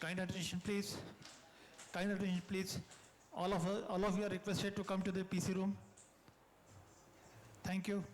Kind attention, please. Kind attention, please. All of you are requested to come to the PC room. Thank you.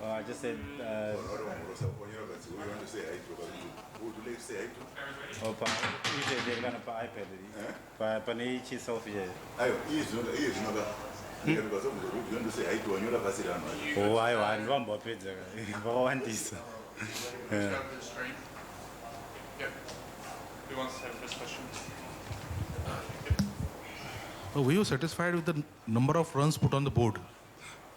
I just said. Usually they're gonna buy iPad. But each selfie. Oh, I want more pizza. I want this. Yep. Who wants to have first question? Were you satisfied with the number of runs put on the board?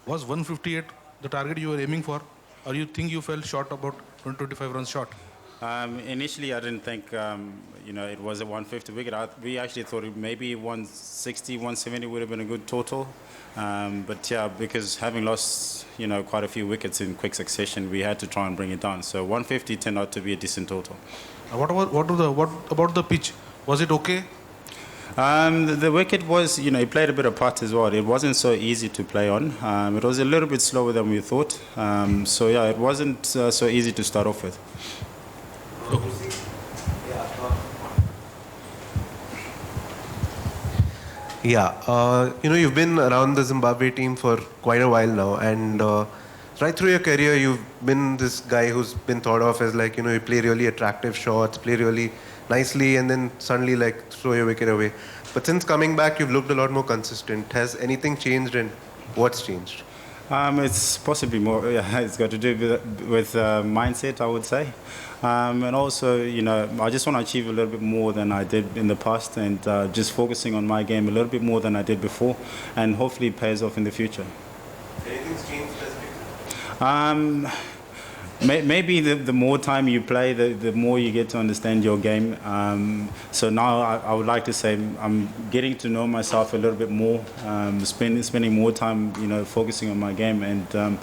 Was 158 the target you were aiming for, or you think you fell short about 125 runs short? Initially, I didn't think it was a 150 wicket. We actually thought maybe 160, 170 would have been a good total. But yeah, because having lost quite a few wickets in quick succession, we had to try and bring it down. So 150 turned out to be a decent total. What about the pitch? Was it okay? The wicket was, it played a bit of part as well. It wasn't so easy to play on. It was a little bit slower than we thought. So yeah, it wasn't so easy to start off with. Yeah, you've been around the Zimbabwe team for quite a while now, and right through your career, you've been this guy who's been thought of as you play really attractive shots, play really nicely, and then suddenly throw your wicket away. But since coming back, you've looked a lot more consistent. Has anything changed, and what's changed? It's possibly more. Yeah, it's got to do with mindset, I would say, and also, I just want to achieve a little bit more than I did in the past, and just focusing on my game a little bit more than I did before, and hopefully it pays off in the future. Anything's changed specifically? Maybe the more time you play, the more you get to understand your game. So now I would like to say I'm getting to know myself a little bit more, spending more time, focusing on my game, and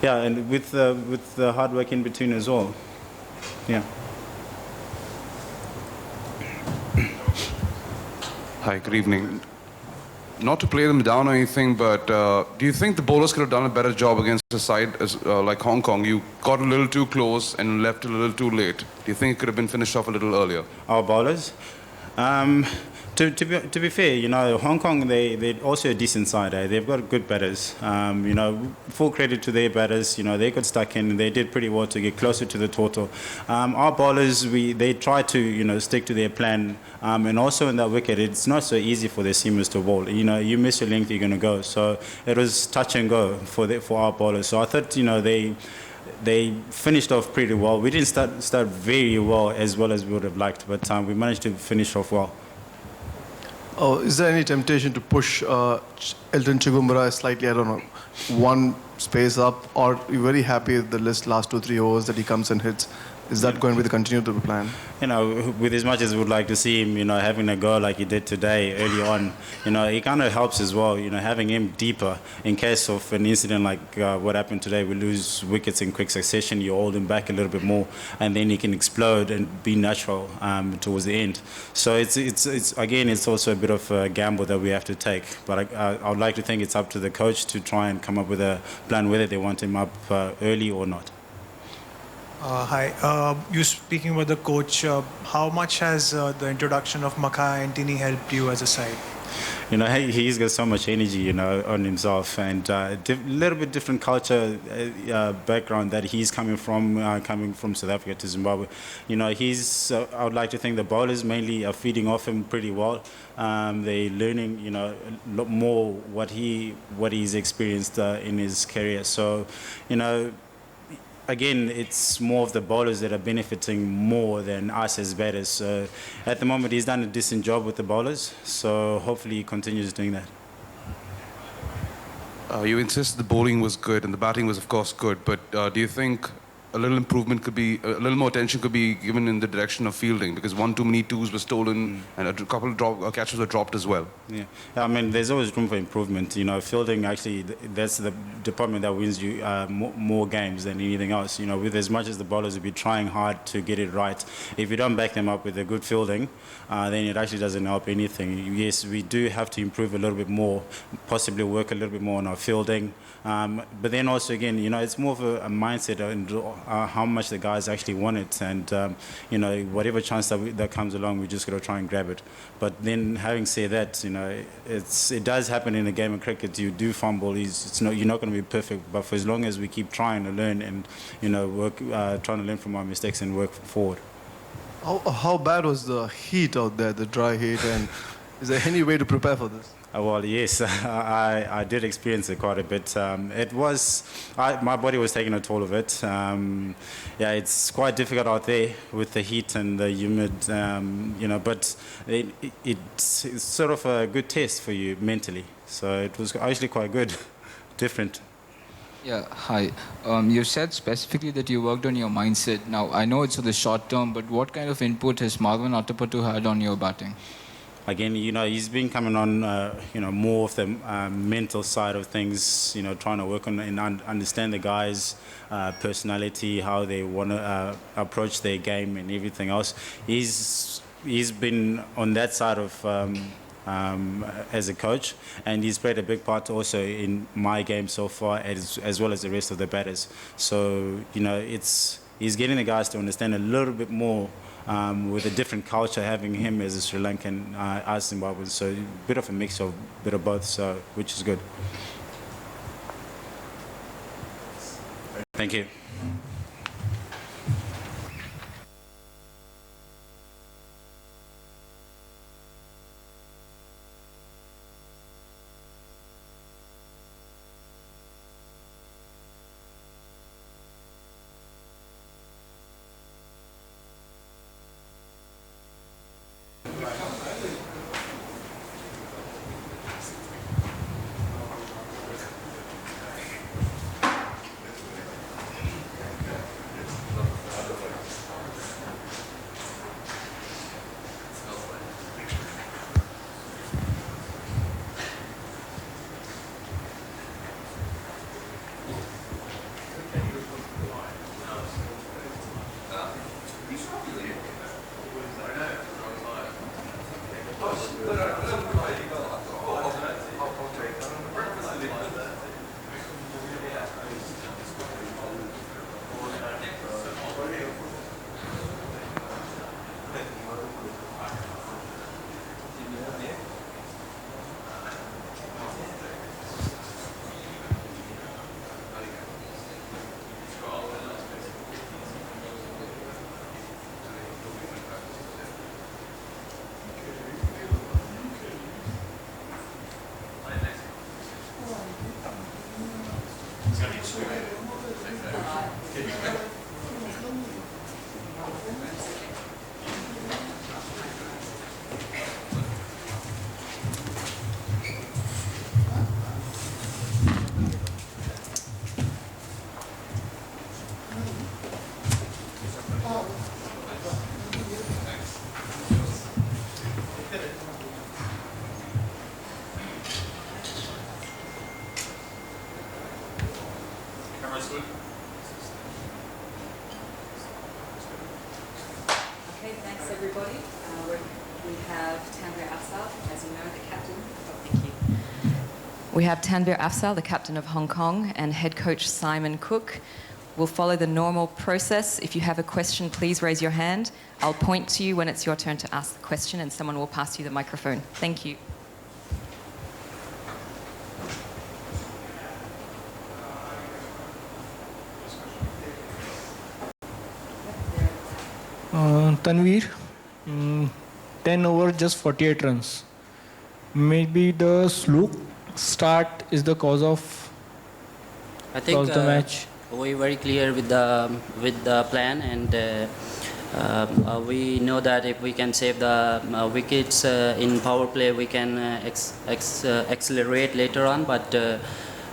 and with the hard work in between as well. Yeah. Hi, good evening. Not to play them down or anything, but do you think the bowlers could have done a better job against a side like Hong Kong? You got a little too close and left a little too late. Do you think it could have been finished off a little earlier? Our bowlers? To be fair, Hong Kong, they're also a decent side. They've got good batters. Full credit to their batters. They got stuck in and they did pretty well to get closer to the total. Our bowlers, they try to, stick to their plan. And also in that wicket, it's not so easy for the seamers to bowl. You miss your length, you're going to go. So it was touch and go for our bowlers. So I thought, they finished off pretty well. We didn't start very well as we would have liked, but we managed to finish off well. Oh, is there any temptation to push Elton Chigumbura slightly, I don't know, one space up, or you're very happy with the last 2-3 overs that he comes and hits? Is that going to be the continued plan? With as much as we would like to see him, having a go like he did today early on, it kind of helps as well, having him deeper in case of an incident like what happened today. We lose wickets in quick succession, you hold him back a little bit more, and then he can explode and be natural towards the end. So it's also a bit of a gamble that we have to take. But I would like to think it's up to the coach to try and come up with a plan whether they want him up early or not. Hi, you speaking with the coach, how much has the introduction of Mackay and Tini helped you as a side? You know, he's got so much energy, you know, on himself, and a little bit different culture background that he's coming from South Africa to Zimbabwe. You know, I would like to think the bowlers mainly are feeding off him pretty well. They're learning, you know, a lot more what he's experienced in his career. So, you know, again, it's more of the bowlers that are benefiting more than us as batters. So at the moment, he's done a decent job with the bowlers. So hopefully he continues doing that. You insist the bowling was good and the batting was, of course, good. But do you think a little improvement could be, a little more attention could be given in the direction of fielding? Because one too many twos were stolen and a couple of catches were dropped as well. Yeah, I mean, there's always room for improvement. You know, fielding actually, that's the department that wins you more games than anything else. You know, with as much as the bowlers will be trying hard to get it right, if you don't back them up with a good fielding, then it actually doesn't help anything. Yes, we do have to improve a little bit more, possibly work a little bit more on our fielding. But then also, again, you know, it's more of a mindset and how much the guys actually want it. And, you know, whatever chance that comes along, we just got to try and grab it. But then having said that, you know, it does happen in a game of cricket. You do fumble. You're not going to be perfect. But for as long as we keep trying to learn and, you know, trying to learn from our mistakes and work forward. How bad was the heat out there, the dry heat, and is there any way to prepare for this? Well, yes, I did experience it quite a bit. My body was taking a toll of it. Yeah, it's quite difficult out there with the heat and the humid, you know, but it's sort of a good test for you mentally. So it was actually quite good, different. Yeah, hi. You said specifically that you worked on your mindset. Now, I know it's for the short term, but what kind of input has Marvin Attapattu had on your batting? Again, you know, he's been coming on, you know, more of the mental side of things, you know, trying to work on and understand the guys' personality, how they want to approach their game and everything else. He's been on that side of as a coach, and he's played a big part also in my game so far, as well as the rest of the batters. So, you know, he's getting the guys to understand a little bit more with a different culture, having him as a Sri Lankan, us Zimbabweans. So a bit of a mix of both, so which is good. Thank you. Okay, thanks everybody. We have Tanvir Afzal, as you know, the captain. Oh, thank you. We have Tanvir Afzal, the captain of Hong Kong, and head coach Simon Cook. We'll follow the normal process. If you have a question, please raise your hand. I'll point to you when it's your turn to ask the question, and someone will pass you the microphone. Thank you. Tanveer, 10 over just 48 runs. Maybe the slow start is the cause of I think the match. we're very clear with the plan, and we know that if we can save the wickets in power play, we can accelerate later on. But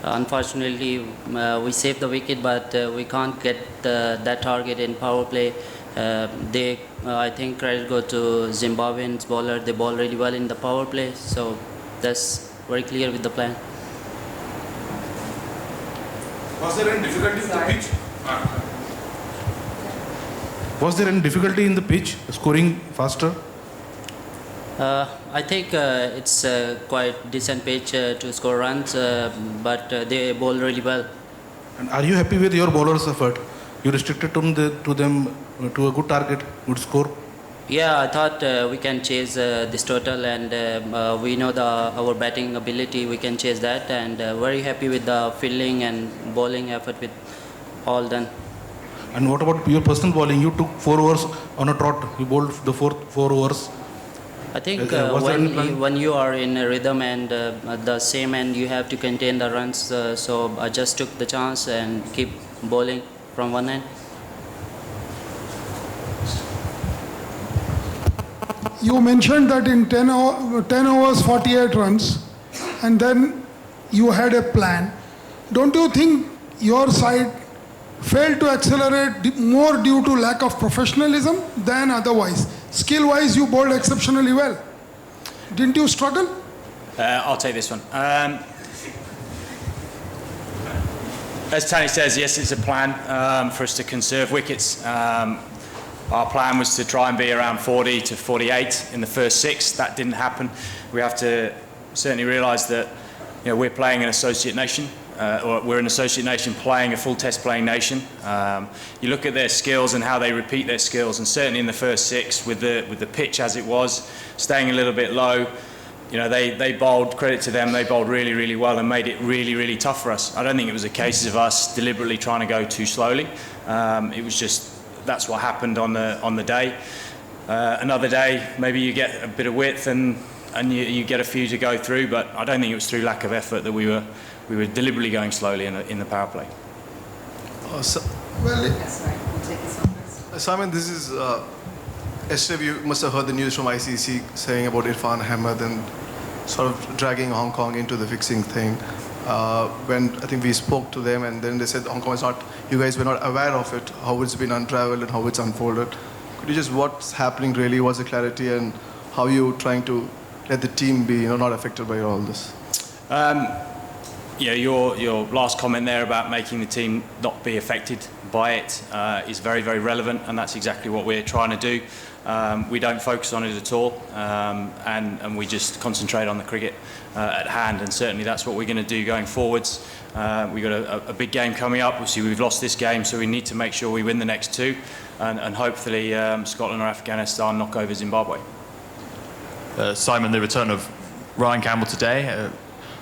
unfortunately, we saved the wicket, but we can't get that target in power play. I think credit go to Zimbabweans bowler. They bowl really well in the power play, so that's very clear with the plan. Was there any difficulty in the pitch? Was there any difficulty in the pitch, scoring faster? I think it's quite decent pitch to score runs, but they bowl really well. And are you happy with your bowlers' effort? You restricted them to a good target, good score? Yeah, I thought we can chase this total, and we know our batting ability. We can chase that, and very happy with the fielding and bowling effort with all done. And what about your personal bowling? You took 4 overs on a trot. You bowled the 4 overs. I think when you are in a rhythm and the same, and you have to contain the runs, so I just took the chance and keep bowling from one end. You mentioned that in 10 overs, 48 runs, and then you had a plan. Don't you think your side failed to accelerate more due to lack of professionalism than otherwise? Skill-wise, you bowled exceptionally well. Didn't you struggle? I'll take this one. As Tani says, yes, it's a plan for us to conserve wickets. Our plan was to try and be around 40 to 48 in the first 6. That didn't happen. We have to certainly realise that we're playing an associate nation, or we're an associate nation playing a full test playing nation. You look at their skills and how they repeat their skills, and certainly in the first 6 with the pitch as it was, staying a little bit low, they bowled, credit to them, they bowled really, really well and made it really, really tough for us. I don't think it was a case of us deliberately trying to go too slowly. It was just, that's what happened on the day. Another day, maybe you get a bit of width and you get a few to go through, but I don't think it was through lack of effort that we were deliberately going slowly in the power play. Simon, this is yesterday you must have heard the news from ICC saying about Irfan Ahmed and sort of dragging Hong Kong into the fixing thing. When I think we spoke to them, and then they said Hong Kong is not, you guys were not aware of it, how it's been unraveled and how it's unfolded. Could you just, what's happening really, what's the clarity, and how you trying to let the team be not affected by all this? Your last comment there about making the team not be affected by it is very, very relevant, and that's exactly what we're trying to do. We don't focus on it at all, and we just concentrate on the cricket at hand, and certainly that's what we're going to do going forwards. We've got a big game coming up. Obviously, we've lost this game, so we need to make sure we win the next 2, and hopefully Scotland or Afghanistan knock over Zimbabwe. Simon, the return of Ryan Campbell today,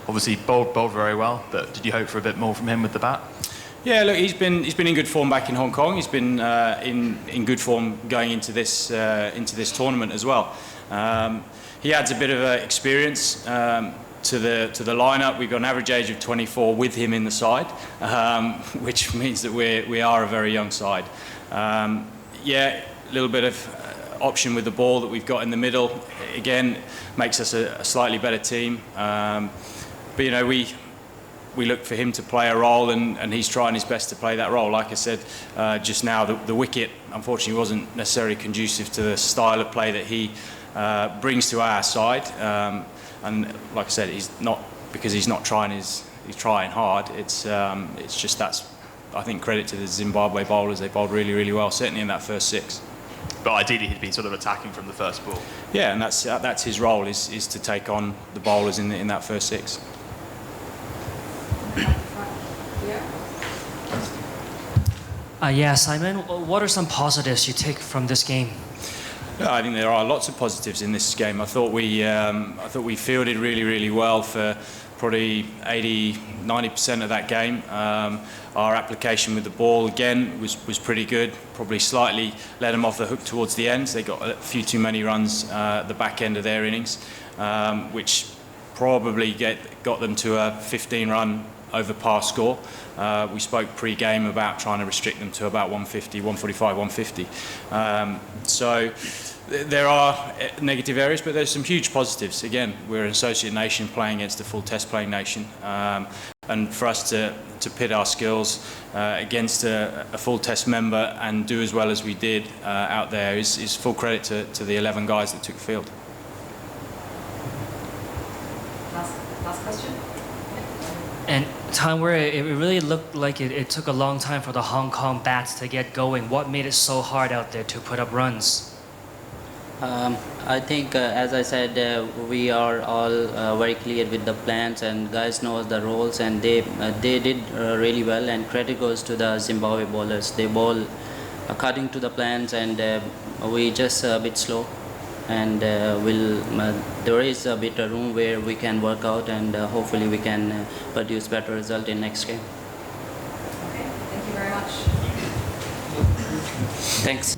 obviously bowled very well, but did you hope for a bit more from him with the bat? Yeah, look, he's been in good form back in Hong Kong. He's been in good form going into this tournament as well. He adds a bit of experience to the lineup. We've got an average age of 24 with him in the side, which means that we are a very young side. A little bit of option with the ball that we've got in the middle again makes us a slightly better team. But we look for him to play a role, and he's trying his best to play that role. Like I said just now, the wicket unfortunately wasn't necessarily conducive to the style of play that he brings to our side. And like I said, he's not, because he's not trying, he's trying hard. It's just, that's, I think, credit to the Zimbabwe bowlers. They bowled really, really well, certainly in that first 6. But ideally, he'd been sort of attacking from the first ball. Yeah, and that's his role, is to take on the bowlers in that first 6. Simon, what are some positives you take from this game? Yeah, I think there are lots of positives in this game. I thought we fielded really, really well for probably 80-90% of that game. Our application with the ball again was pretty good. Probably slightly let them off the hook towards the end. They got a few too many runs at the back end of their innings, which probably got them to a 15-run over par score. We spoke pre-game about trying to restrict them to about 150, 145, 150. So there are negative areas, but there's some huge positives. Again, we're an associate nation playing against a full test playing nation. And for us to pit our skills against a full test member and do as well as we did out there is full credit to the 11 guys that took the field. Last question? And time where it really looked like it took a long time for the Hong Kong bats to get going. What made it so hard out there to put up runs? I think, as I said, we are all very clear with the plans, and guys know the roles, and they did really well. And credit goes to the Zimbabwe bowlers. They bowl according to the plans, and we just a bit slow. And there is a bit of room where we can work out, and hopefully we can produce better result in next game. Okay, thank you very much. Thanks.